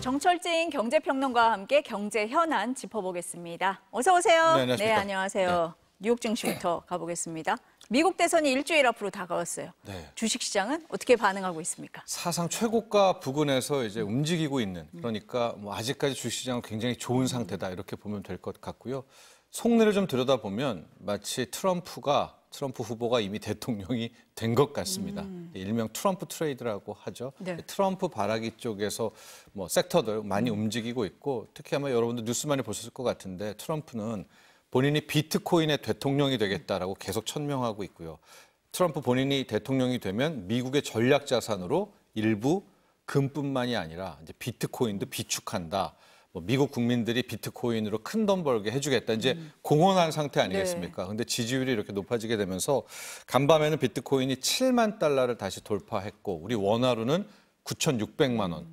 정철진 경제평론가와 함께 경제 현안 짚어보겠습니다. 어서 오세요. 네, 안녕하십니까. 네, 안녕하세요. 뉴욕 증시부터 가보겠습니다. 미국 대선이 일주일 앞으로 다가왔어요. 네. 주식시장은 어떻게 반응하고 있습니까? 사상 최고가 부근에서 이제 움직이고 있는, 그러니까 뭐 아직까지 주식시장은 굉장히 좋은 상태다 이렇게 보면 될 것 같고요. 속내를 좀 들여다보면 마치 트럼프 후보가 이미 대통령이 된 것 같습니다. 일명 트럼프 트레이드라고 하죠. 네. 트럼프 바라기 쪽에서 뭐 섹터들 많이 움직이고 있고, 특히 아마 여러분들 뉴스 많이 보셨을 것 같은데 트럼프는 본인이 비트코인의 대통령이 되겠다라고 계속 천명하고 있고요. 트럼프 본인이 대통령이 되면 미국의 전략 자산으로 일부 금뿐만이 아니라 이제 비트코인도 비축한다. 뭐 미국 국민들이 비트코인으로 큰 돈 벌게 해주겠다. 이제 공언한 상태 아니겠습니까? 근데 지지율이 이렇게 높아지게 되면서 간밤에는 비트코인이 7만 달러를 다시 돌파했고, 우리 원화로는 9,600만 원.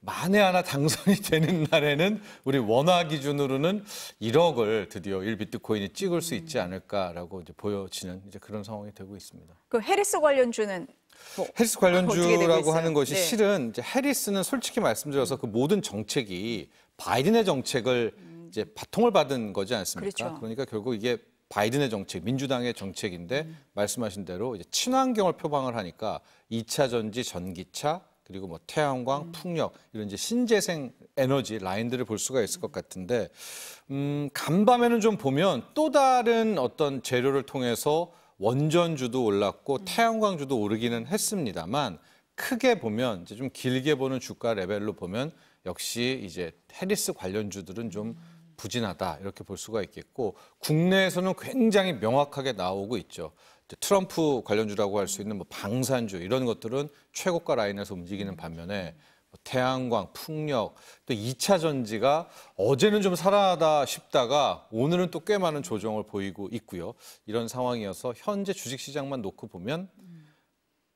만에 하나 당선이 되는 날에는 우리 원화 기준으로는 1억을 드디어 1비트코인이 찍을 수 있지 않을까라고 이제 보여지는 이제 그런 상황이 되고 있습니다. 그 해리스 관련주는 해리스 어떻게 되고 관련주라고 있어요? 하는 것이 네. 실은 이제 해리스는 솔직히 말씀드려서 그 모든 정책이 바이든의 정책을 이제 바통을 받은 거지 않습니까? 그렇죠. 그러니까 결국 이게 바이든의 정책, 민주당의 정책인데 말씀하신 대로 이제 친환경을 표방을 하니까 2차 전지, 전기차, 그리고 뭐 태양광, 풍력 이런 이제 신재생 에너지 라인들을 볼 수가 있을 것 같은데 간밤에는 좀 보면 또 다른 어떤 재료를 통해서 원전주도 올랐고 태양광주도 오르기는 했습니다만 크게 보면 이제 좀 길게 보는 주가 레벨로 보면 역시 이제 해리스 관련주들은 좀 부진하다 이렇게 볼 수가 있겠고 국내에서는 굉장히 명확하게 나오고 있죠. 트럼프 관련주라고 할 수 있는 뭐 방산주 이런 것들은 최고가 라인에서 움직이는 반면에 뭐 태양광, 풍력, 또 2차 전지가 어제는 좀 살아나다 싶다가 오늘은 또 꽤 많은 조정을 보이고 있고요. 이런 상황이어서 현재 주식시장만 놓고 보면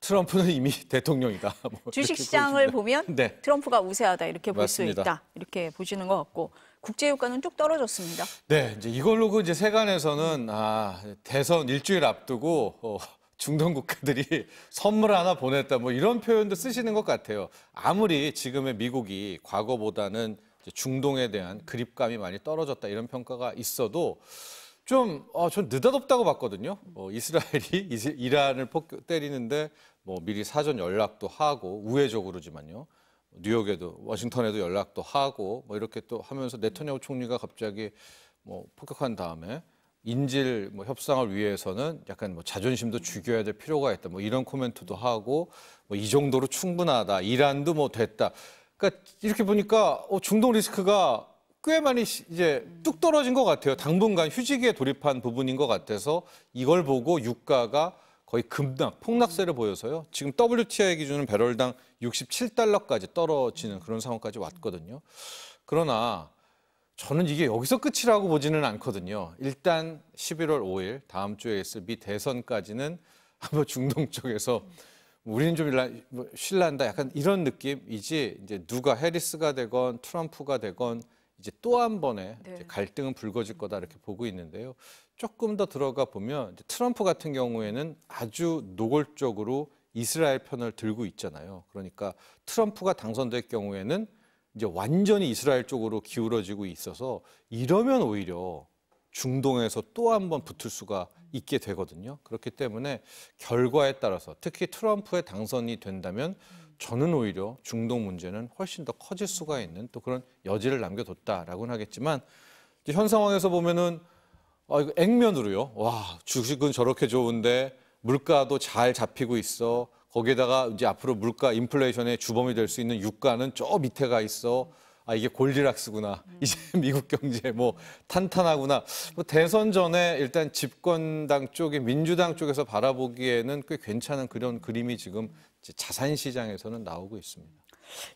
트럼프는 이미 대통령이다. 뭐 주식시장을 보면 네. 트럼프가 우세하다 이렇게 볼 수 맞습니다. 있다. 이렇게 보시는 것 같고 국제유가는 쭉 떨어졌습니다. 네, 이제 이걸로 그 이제 세간에서는 대선 일주일 앞두고 중동 국가들이 선물 하나 보냈다 뭐 이런 표현도 쓰시는 것 같아요. 아무리 지금의 미국이 과거보다는 이제 중동에 대한 그립감이 많이 떨어졌다 이런 평가가 있어도 좀 느닷없다고 봤거든요. 이스라엘이 이란을 때리는데 뭐 미리 사전 연락도 하고 우회적으로지만요. 뉴욕에도 워싱턴에도 연락도 하고 뭐 이렇게 또 하면서 네타냐후 총리가 갑자기 뭐 폭격한 다음에 인질 뭐 협상을 위해서는 약간 뭐 자존심도 죽여야 될 필요가 있다. 뭐 이런 코멘트도 하고 뭐 이 정도로 충분하다. 이란도 뭐 됐다. 그러니까 이렇게 보니까 중동 리스크가 꽤 많이 이제 뚝 떨어진 것 같아요. 당분간 휴지기에 돌입한 부분인 것 같아서 이걸 보고 유가가 거의 폭락세를 보여서요. 지금 WTI 기준은 배럴당 67달러까지 떨어지는 그런 상황까지 왔거든요. 그러나 저는 이게 여기서 끝이라고 보지는 않거든요. 일단 11월 5일 다음 주에 있을 미 대선까지는 아마 중동 쪽에서 우리는 좀 쉴란다 약간 이런 느낌이지 이제 누가 해리스가 되건 트럼프가 되건 이제 또 한 번의 이제 갈등은 불거질 거다 이렇게 보고 있는데요. 조금 더 들어가 보면 이제 트럼프 같은 경우에는 아주 노골적으로 이스라엘 편을 들고 있잖아요. 그러니까 트럼프가 당선될 경우에는 이제 완전히 이스라엘 쪽으로 기울어지고 있어서 이러면 오히려 중동에서 또 한 번 붙을 수가 있게 되거든요. 그렇기 때문에 결과에 따라서 특히 트럼프의 당선이 된다면 저는 오히려 중동 문제는 훨씬 더 커질 수가 있는 또 그런 여지를 남겨뒀다라고는 하겠지만 현 상황에서 보면은 이거 액면으로요. 와, 주식은 저렇게 좋은데 물가도 잘 잡히고 있어. 거기에다가 이제 앞으로 물가 인플레이션의 주범이 될 수 있는 유가는 저 밑에 가 있어. 이게 골디락스구나. 이제 미국 경제 뭐 탄탄하구나. 뭐 대선 전에 일단 집권당 쪽에 민주당 쪽에서 바라보기에는 꽤 괜찮은 그런 그림이 지금 자산 시장에서는 나오고 있습니다.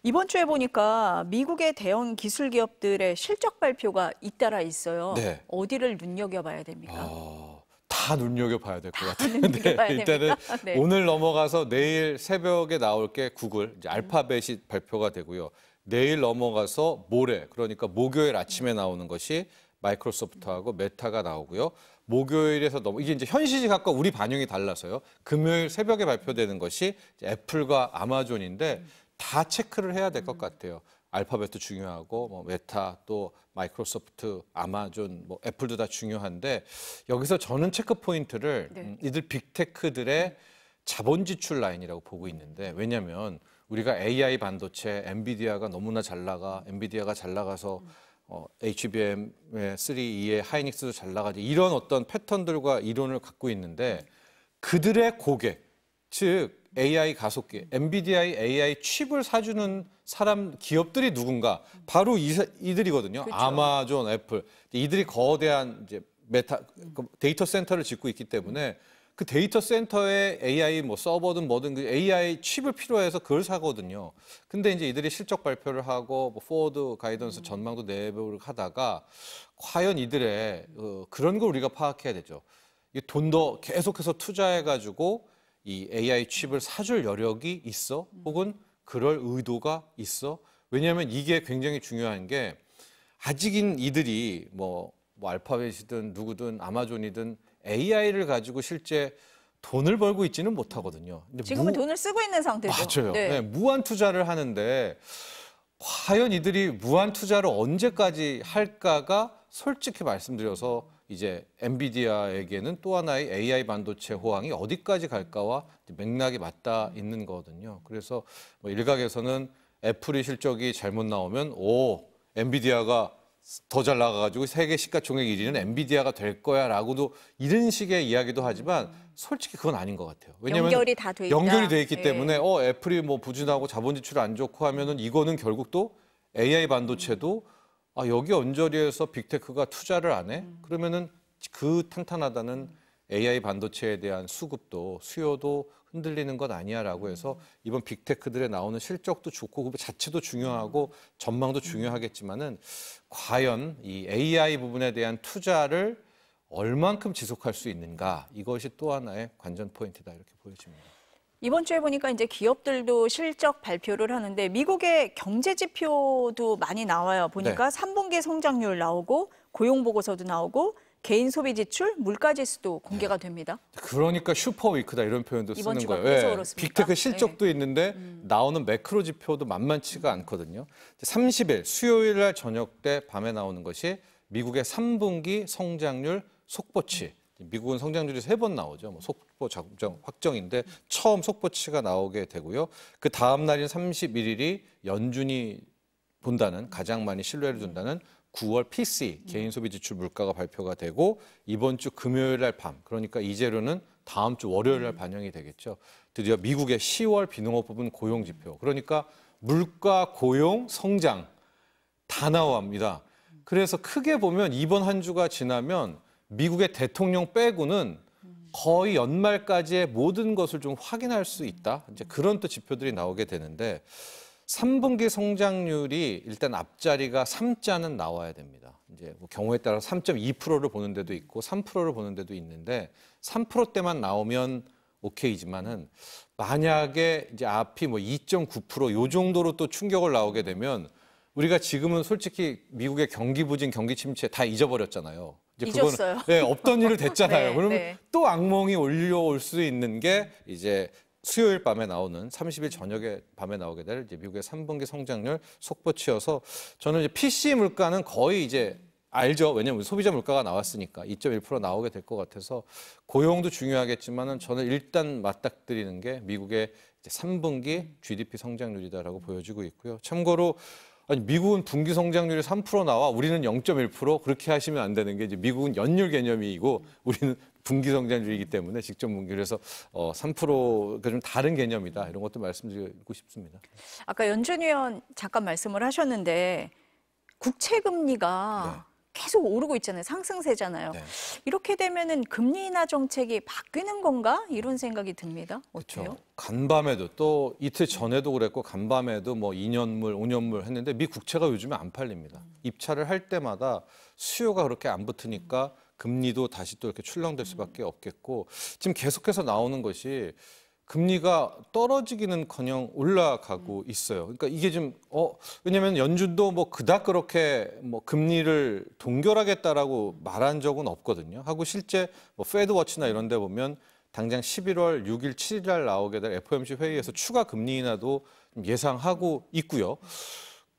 이번 주에 보니까 미국의 대형 기술 기업들의 실적 발표가 잇따라 있어요. 네. 어디를 눈여겨봐야 됩니까? 다 눈여겨봐야 될 것 같아요. 눈여겨봐야 일단은 네. 오늘 넘어가서 내일 새벽에 나올 게 구글, 이제 알파벳이 발표가 되고요. 내일 넘어가서 모레, 그러니까 목요일 아침에 나오는 것이 마이크로소프트하고 메타가 나오고요. 목요일에서 이게 이제 현 시각과 우리 반영이 달라서요. 금요일 새벽에 발표되는 것이 애플과 아마존인데 다 체크를 해야 될 것 같아요. 알파벳도 중요하고 뭐 메타 또 마이크로소프트, 아마존, 뭐 애플도 다 중요한데 여기서 저는 체크 포인트를 이들 빅테크들의 자본 지출 라인이라고 보고 있는데 왜냐하면 우리가 AI 반도체, 엔비디아가 너무나 잘 나가, 엔비디아가 잘 나가서 HBM의 3E의 하이닉스도 잘 나가지 이런 어떤 패턴들과 이론을 갖고 있는데 그들의 고객, 즉 AI 가속기, 엔비디아의 AI 칩을 사주는 사람 기업들이 누군가 바로 이들이거든요. 그렇죠. 아마존, 애플 이들이 거대한 이제 데이터 센터를 짓고 있기 때문에 그 데이터 센터에 AI 뭐 서버든 뭐든 그 AI 칩을 필요해서 그걸 사거든요. 근데 이제 이들이 실적 발표를 하고 뭐 포워드 가이던스 전망도 내보를 하다가 과연 이들의 그런 걸 우리가 파악해야 되죠. 이 돈 더 계속해서 투자해가지고 이 AI 칩을 사줄 여력이 있어? 혹은 그럴 의도가 있어? 왜냐하면 이게 굉장히 중요한 게 아직인 이들이 뭐 알파벳이든 누구든 아마존이든 AI를 가지고 실제 돈을 벌고 있지는 못하거든요. 근데 지금은 돈을 쓰고 있는 상태죠. 맞아요. 네, 무한 투자를 하는데 과연 이들이 무한 투자를 언제까지 할까가 솔직히 말씀드려서 이제 엔비디아에게는 또 하나의 AI 반도체 호황이 어디까지 갈까와 맥락이 맞닿아 있는 거거든요. 그래서 뭐 일각에서는 애플이 실적이 잘못 나오면 엔비디아가 더 잘 나가가지고 세계 시가총액 1위는 엔비디아가 될 거야라고도 이런 식의 이야기도 하지만 솔직히 그건 아닌 것 같아요. 왜냐하면 연결이 다 돼 있다. 연결이 돼 있기 예. 때문에 애플이 뭐 부진하고 자본 지출 안 좋고 하면은 이거는 결국 또 AI 반도체도 여기 언저리에서 빅테크가 투자를 안 해? 그러면은 그 탄탄하다는 AI 반도체에 대한 수급도 수요도 흔들리는 것 아니야라고 해서 이번 빅테크들에 나오는 실적도 좋고 그 자체도 중요하고 전망도 중요하겠지만은 과연 이 AI 부분에 대한 투자를 얼만큼 지속할 수 있는가 이것이 또 하나의 관전 포인트다 이렇게 보여집니다. 이번 주에 보니까 이제 기업들도 실적 발표를 하는데 미국의 경제 지표도 많이 나와요. 보니까 3분기 성장률 나오고 고용 보고서도 나오고 개인 소비 지출, 물가 지수도 공개가 됩니다. 그러니까 슈퍼 위크다 이런 표현도 이번 쓰는 주가 거예요. 그래서 그렇습니까? 빅테크 실적도 있는데 나오는 매크로 지표도 만만치가 않거든요. 30일 수요일 날 저녁 때 밤에 나오는 것이 미국의 3분기 성장률 속보치. 미국은 성장률이 3번 나오죠. 뭐 속보 작정 확정인데 처음 속보치가 나오게 되고요. 그 다음 날인 31일이 연준이 본다는 가장 많이 신뢰를 둔다는 9월 PCE 개인 소비 지출 물가가 발표가 되고 이번 주 금요일 날 밤 그러니까 이제로는 다음 주 월요일 날 반영이 되겠죠. 드디어 미국의 10월 비농업 부분 고용 지표. 그러니까 물가, 고용, 성장 다 나옵니다. 그래서 크게 보면 이번 한 주가 지나면 미국의 대통령 빼고는 거의 연말까지의 모든 것을 좀 확인할 수 있다. 이제 그런 또 지표들이 나오게 되는데 3분기 성장률이 일단 앞자리가 3자는 나와야 됩니다. 이제 뭐 경우에 따라 3.2%를 보는 데도 있고 3%를 보는 데도 있는데 3%대만 나오면 오케이지만은 만약에 이제 앞이 뭐 2.9% 요 정도로 또 충격을 나오게 되면 우리가 지금은 솔직히 미국의 경기 부진, 경기 침체 다 잊어버렸잖아요. 이제 잊었어요. 그거는 없던 일을 됐잖아요. 네, 그러면 네. 또 악몽이 올려올 수 있는 게 이제 수요일 밤에 나오는 30일 저녁에 밤에 나오게 될 이제 미국의 3분기 성장률 속보치여서 저는 이제 PC 물가는 거의 이제 알죠. 왜냐하면 소비자 물가가 나왔으니까 2.1% 나오게 될 것 같아서 고용도 중요하겠지만은 저는 일단 맞닥뜨리는 게 미국의 이제 3분기 GDP 성장률이다라고 보여지고 있고요. 참고로 아니 미국은 분기 성장률이 3% 나와 우리는 0.1% 그렇게 하시면 안 되는 게 이제 미국은 연율 개념이고 우리는 분기 성장률이기 때문에 직접 분기 그래서 3%가 좀 다른 개념이다 이런 것도 말씀드리고 싶습니다. 아까 연준 의원 잠깐 말씀을 하셨는데 국채 금리가 계속 오르고 있잖아요. 상승세잖아요. 네. 이렇게 되면은 금리 인하 정책이 바뀌는 건가? 이런 생각이 듭니다. 어때요? 그렇죠. 간밤에도 또 이틀 전에도 그랬고 간밤에도 뭐 2년물, 5년물 했는데 미 국채가 요즘에 안 팔립니다. 입찰을 할 때마다 수요가 그렇게 안 붙으니까 금리도 다시 또 이렇게 출렁될 수밖에 없겠고 지금 계속해서 나오는 것이 금리가 떨어지기는커녕 올라가고 있어요. 그러니까 이게 좀 왜냐하면 연준도 뭐 그닥 그렇게 뭐 금리를 동결하겠다라고 말한 적은 없거든요. 하고 실제 뭐 페드 워치나 이런 데 보면 당장 11월 6일, 7일 날 나오게 될 FOMC 회의에서 추가 금리 인하도 예상하고 있고요.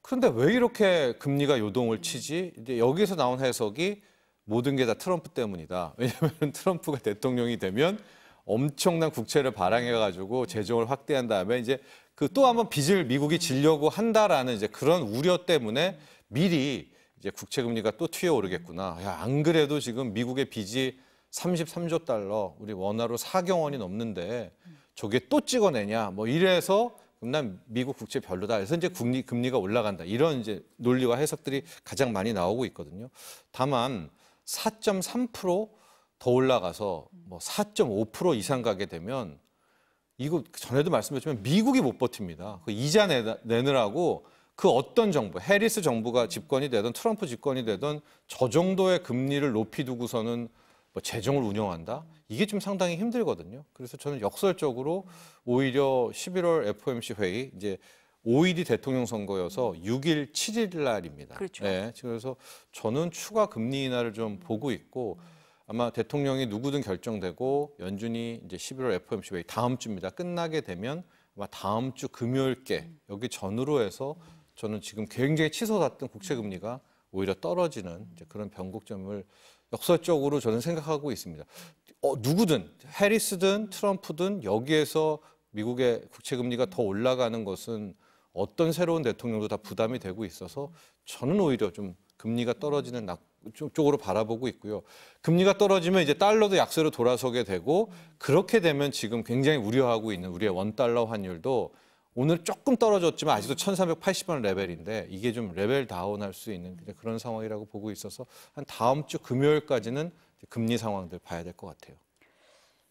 그런데 왜 이렇게 금리가 요동을 치지? 이제 여기서 나온 해석이 모든 게 다 트럼프 때문이다. 왜냐하면 트럼프가 대통령이 되면 엄청난 국채를 발행해가지고 재정을 확대한 다음에 이제 그 또 한번 빚을 미국이 지려고 한다라는 이제 그런 우려 때문에 미리 이제 국채 금리가 또 튀어오르겠구나. 야, 안 그래도 지금 미국의 빚이 33조 달러, 우리 원화로 4경 원이 넘는데 저게 또 찍어내냐? 뭐 이래서 그럼 난 미국 국채 별로다. 그래서 이제 금리가 올라간다. 이런 이제 논리와 해석들이 가장 많이 나오고 있거든요. 다만 4.3%더 올라가서 뭐 4.5% 이상 가게 되면 이거 전에도 말씀드렸지만 미국이 못 버팁니다. 그 이자 내느라고 그 어떤 정부, 해리스 정부가 집권이 되든 트럼프 집권이 되든 저 정도의 금리를 높이 두고서는 뭐 재정을 운영한다? 이게 좀 상당히 힘들거든요. 그래서 저는 역설적으로 오히려 11월 FOMC 회의, 이제 5일이 대통령 선거여서 6일, 7일 날입니다. 그렇죠. 네, 그래서 저는 추가 금리 인하를 좀 보고 있고 아마 대통령이 누구든 결정되고 연준이 이제 11월 FOMC 회의 다음 주입니다. 끝나게 되면 아마 다음 주 금요일께 여기 전후로 해서 저는 지금 굉장히 치솟았던 국채 금리가 오히려 떨어지는 이제 그런 변곡점을 역설적으로 저는 생각하고 있습니다. 누구든 해리스든 트럼프든 여기에서 미국의 국채 금리가 더 올라가는 것은 어떤 새로운 대통령도 다 부담이 되고 있어서 저는 오히려 좀 금리가 떨어지는 쪽으로 바라보고 있고요. 금리가 떨어지면 이제 달러도 약세로 돌아서게 되고 그렇게 되면 지금 굉장히 우려하고 있는 우리의 원달러 환율도 오늘 조금 떨어졌지만 아직도 1,380원 레벨인데 이게 좀 레벨 다운할 수 있는 그런 상황이라고 보고 있어서 한 다음 주 금요일까지는 금리 상황들 봐야 될 것 같아요.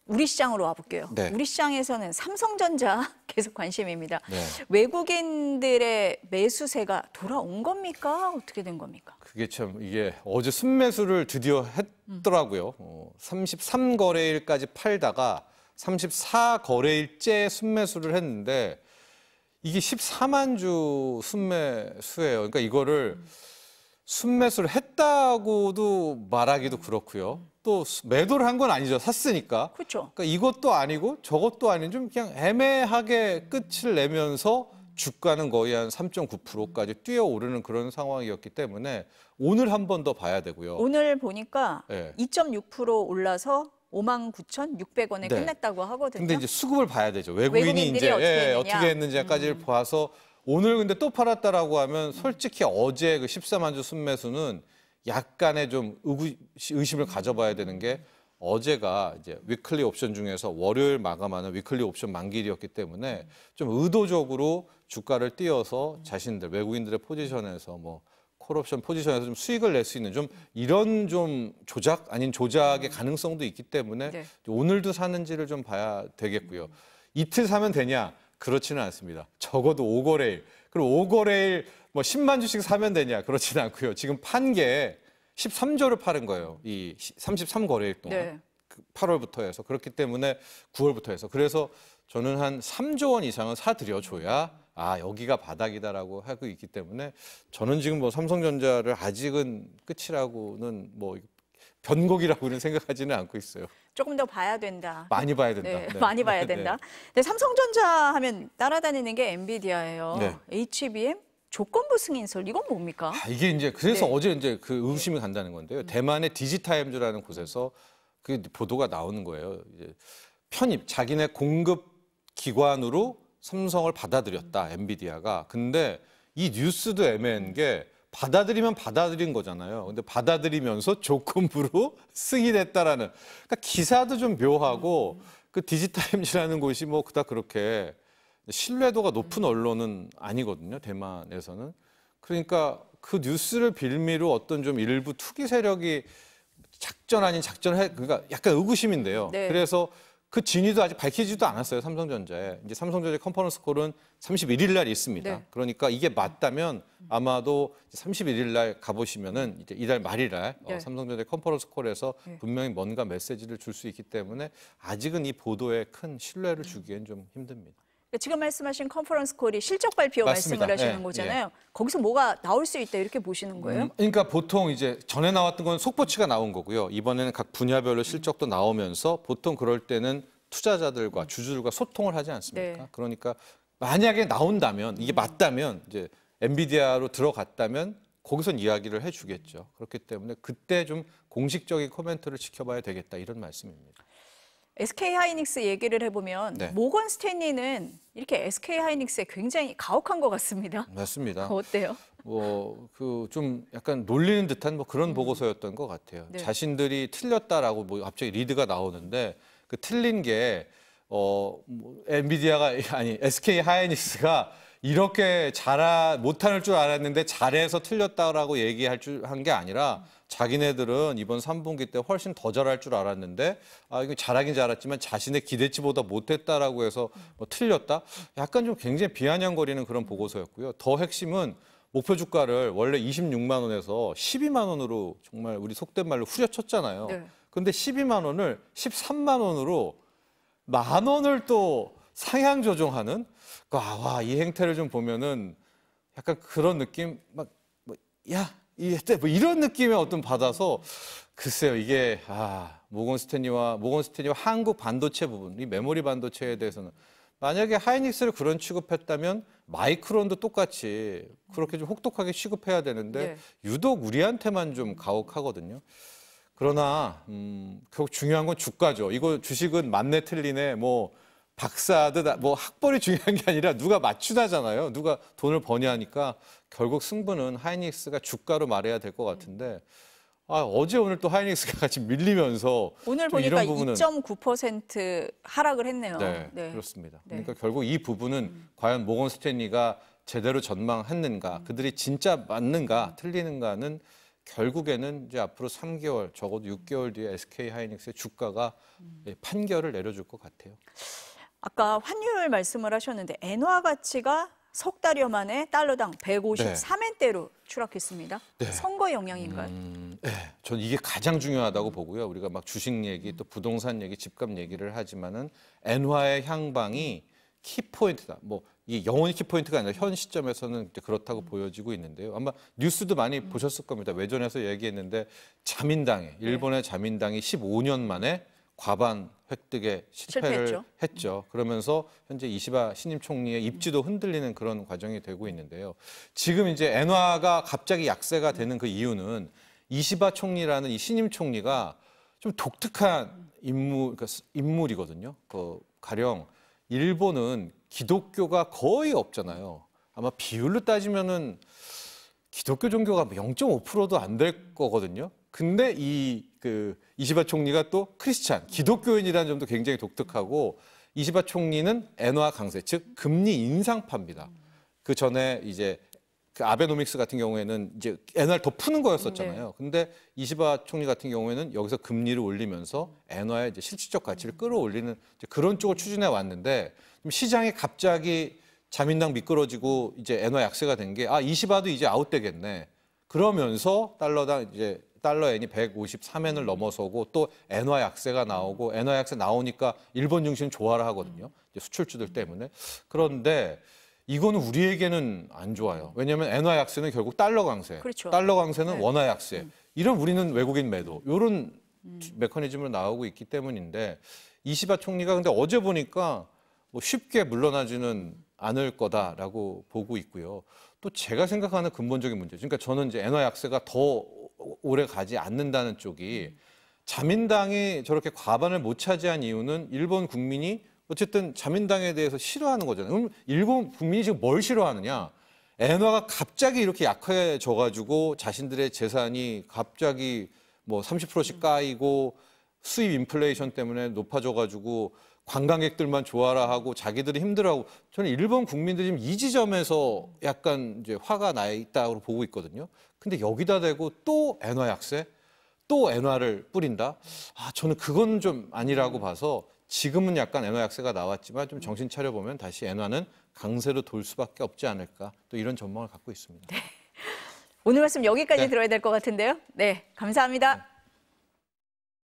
우리 시장으로 와볼게요. 네. 우리 시장에서는 삼성전자 계속 관심입니다. 네. 외국인들의 매수세가 돌아온 겁니까? 어떻게 된 겁니까? 그게 참 이게 어제 순매수를 드디어 했더라고요. 33거래일까지 팔다가 34거래일째 순매수를 했는데 이게 14만 주 순매수예요. 그러니까 이거를 순매수를 했다고도 말하기도 그렇고요. 또 매도를 한 건 아니죠. 샀으니까. 그렇죠. 그러니까 이것도 아니고 저것도 아닌 좀 그냥 애매하게 끝을 내면서 주가는 거의 한 3.9%까지 뛰어오르는 그런 상황이었기 때문에 오늘 한 번 더 봐야 되고요. 오늘 보니까 네. 2.6% 올라서 59,600원에 네. 끝냈다고 하거든요. 근데 이제 수급을 봐야 되죠. 외국인이 외국인들이 이제 어떻게 했느냐. 어떻게 했는지까지를 봐서 오늘 근데 또 팔았다라고 하면 솔직히 어제 그 14만 주 순매수는 약간의 좀 의심을 가져봐야 되는 게 어제가 이제 위클리 옵션 중에서 월요일 마감하는 위클리 옵션 만기일이었기 때문에 좀 의도적으로 주가를 띄어서 자신들 외국인들의 포지션에서 뭐 콜옵션 포지션에서 좀 수익을 낼 수 있는 좀 이런 좀 조작 아닌 조작의 가능성도 있기 때문에 네. 오늘도 사는지를 좀 봐야 되겠고요. 이틀 사면 되냐? 그렇지는 않습니다. 적어도 5거래일. 그리고 5거래일 뭐 10만 주씩 사면 되냐? 그렇지는 않고요. 지금 판 게 13조를 파는 거예요. 이 33거래일 동안. 네. 8월부터 해서. 그렇기 때문에 9월부터 해서. 그래서 저는 한 3조 원 이상은 사들여줘야 여기가 바닥이다라고 하고 있기 때문에 저는 지금 뭐 삼성전자를 아직은 끝이라고는 뭐 변곡이라고는 생각하지는 않고 있어요. 조금 더 봐야 된다. 많이 봐야 된다. 네, 네. 많이 봐야 된다. 근데 삼성전자 하면 따라다니는 게 엔비디아예요. 네. HBM 조건부 승인설 이건 뭡니까? 이게 이제 그래서 네. 어제 이제 그 의심이 간다는 건데요. 대만의 디지타임즈라는 곳에서 그 보도가 나오는 거예요. 이제 편입 자기네 공급 기관으로 삼성을 받아들였다 엔비디아가. 근데 이 뉴스도 애매한 게 받아들이면 받아들인 거잖아요. 근데 받아들이면서 조건부로 승인했다라는. 그러니까 기사도 좀 묘하고 그 디지타임즈라는 곳이 뭐 그닥 그렇게 신뢰도가 높은 언론은 아니거든요. 대만에서는. 그러니까 그 뉴스를 빌미로 어떤 좀 일부 투기 세력이 작전 아닌 작전을 그러니까 약간 의구심인데요. 네. 그래서 그 진위도 아직 밝히지도 않았어요. 삼성전자에. 이제 삼성전자 컨퍼런스 콜은 31일 날 있습니다. 네. 그러니까 이게 맞다면 아마도 31일 날 가보시면은 이제 이달 말일 날 네. 삼성전자 컨퍼런스 콜에서 네. 분명히 뭔가 메시지를 줄 수 있기 때문에 아직은 이 보도에 큰 신뢰를 주기엔 좀 힘듭니다. 지금 말씀하신 컨퍼런스 콜이 실적 발표 맞습니다. 말씀을 하시는 예, 거잖아요. 거기서 뭐가 나올 수 있다 이렇게 보시는 거예요? 그러니까 보통 이제 전에 나왔던 건 속보치가 나온 거고요. 이번에는 각 분야별로 실적도 나오면서 보통 그럴 때는 투자자들과 주주들과 소통을 하지 않습니까? 네. 그러니까 만약에 나온다면 이게 맞다면 이제 엔비디아로 들어갔다면 거기선 이야기를 해주겠죠. 그렇기 때문에 그때 좀 공식적인 코멘트를 지켜봐야 되겠다 이런 말씀입니다. SK 하이닉스 얘기를 해보면 네. 모건 스탠리는 이렇게 SK 하이닉스에 굉장히 가혹한 것 같습니다. 맞습니다. 어때요? 그 좀 약간 놀리는 듯한 뭐 그런 보고서였던 것 같아요. 네. 자신들이 틀렸다라고 뭐 갑자기 리드가 나오는데 그 틀린 게 뭐 엔비디아가 아니 SK 하이닉스가 이렇게 못할 줄 알았는데 잘해서 틀렸다라고 얘기할 줄 한 게 아니라 자기네들은 이번 3분기 때 훨씬 더 잘할 줄 알았는데 이거 잘하긴 잘했지만 자신의 기대치보다 못했다라고 해서 뭐 틀렸다? 약간 좀 굉장히 비아냥거리는 그런 보고서였고요. 더 핵심은 목표 주가를 원래 26만 원에서 12만 원으로 정말 우리 속된 말로 후려쳤잖아요. 네. 근데 12만 원을 13만 원으로 10,000원을 또 상향 조정하는 와, 이 행태를 좀 보면은 약간 그런 느낌 뭐 이런 느낌의 어떤 받아서 글쎄요 이게 모건 스탠리와 한국 반도체 부분 이 메모리 반도체에 대해서는 만약에 하이닉스를 그런 취급했다면 마이크론도 똑같이 그렇게 좀 혹독하게 취급해야 되는데 네. 유독 우리한테만 좀 가혹하거든요. 그러나 결국 중요한 건 주가죠. 이거 주식은 맞네 틀리네 뭐 박사하듯 뭐 학벌이 중요한 게 아니라 누가 맞추다잖아요. 누가 돈을 버냐 하니까 결국 승부는 하이닉스가 주가로 말해야 될 것 같은데 어제 오늘 또 하이닉스가 같이 밀리면서 오늘 좀 보니까 이런 부분은 2.9% 하락을 했네요. 네, 그렇습니다. 네. 그러니까 결국 이 부분은 과연 모건 스탠리가 제대로 전망했는가, 그들이 진짜 맞는가, 틀리는가는 결국에는 이제 앞으로 3개월, 적어도 6개월 뒤에 SK 하이닉스의 주가가 판결을 내려줄 것 같아요. 아까 환율 말씀을 하셨는데 엔화 가치가 석 달여 만에 달러당 153엔대로 추락했습니다. 네. 선거 영향인가요? 네, 전 이게 가장 중요하다고 보고요. 우리가 막 주식 얘기, 또 부동산 얘기, 집값 얘기를 하지만은 엔화의 향방이 키포인트다. 뭐 이게 영원히 키포인트가 아니라 현 시점에서는 이제 그렇다고 보여지고 있는데요. 아마 뉴스도 많이 보셨을 겁니다. 외전에서 얘기했는데 자민당에 일본의 자민당이 15년 만에 과반 획득에 실패를 실패했죠. 했죠. 그러면서 현재 이시바 신임 총리의 입지도 흔들리는 그런 과정이 되고 있는데요. 지금 이제 엔화가 갑자기 약세가 되는 그 이유는 이시바 총리라는 이 신임 총리가 좀 독특한 인물이거든요. 가령 일본은 기독교가 거의 없잖아요. 아마 비율로 따지면은 기독교 종교가 0.5%도 안 될 거거든요. 근데 이시바 총리가 또 크리스찬, 기독교인이라는 점도 굉장히 독특하고 이시바 총리는 엔화 강세, 즉 금리 인상파입니다. 그 전에 이제 그 아베노믹스 같은 경우에는 이제 엔화를 더 푸는 거였었잖아요. 근데 이시바 총리 같은 경우에는 여기서 금리를 올리면서 엔화의 이제 실질적 가치를 끌어올리는 이제 그런 쪽을 추진해 왔는데 시장이 갑자기 자민당 미끄러지고 이제 엔화 약세가 된 게 이시바도 이제 아웃되겠네. 그러면서 달러 엔이 153엔을 넘어서고 또 엔화 약세가 나오고 엔화 약세 나오니까 일본 증시는 조화를 하거든요. 이제 수출주들 때문에. 그런데 이거는 우리에게는 안 좋아요. 왜냐하면 엔화 약세는 결국 달러 강세. 그렇죠. 달러 강세는 네. 원화 약세. 이런 우리는 외국인 매도. 이런 메커니즘으로 나오고 있기 때문인데 이시바 총리가 근데 어제 보니까 뭐 쉽게 물러나지는 않을 거다라고 보고 있고요. 또 제가 생각하는 근본적인 문제. 그러니까 저는 이제 엔화 약세가 더 오래 가지 않는다는 쪽이 자민당이 저렇게 과반을 못 차지한 이유는 일본 국민이 어쨌든 자민당에 대해서 싫어하는 거잖아요. 그럼 일본 국민이 지금 뭘 싫어하느냐? 엔화가 갑자기 이렇게 약해져가지고 자신들의 재산이 갑자기 뭐 30%씩 까이고 수입 인플레이션 때문에 높아져가지고 관광객들만 좋아라 하고 자기들이 힘들어하고 저는 일본 국민들이 지금 이 지점에서 약간 이제 화가 나 있다고 보고 있거든요. 근데 여기다 대고 또 엔화 약세, 또 엔화를 뿌린다? 저는 그건 좀 아니라고 봐서 지금은 약간 엔화 약세가 나왔지만 좀 정신 차려보면 다시 엔화는 강세로 돌 수밖에 없지 않을까 또 이런 전망을 갖고 있습니다. 오늘 말씀 여기까지 네. 들어야 될 것 같은데요. 네, 감사합니다.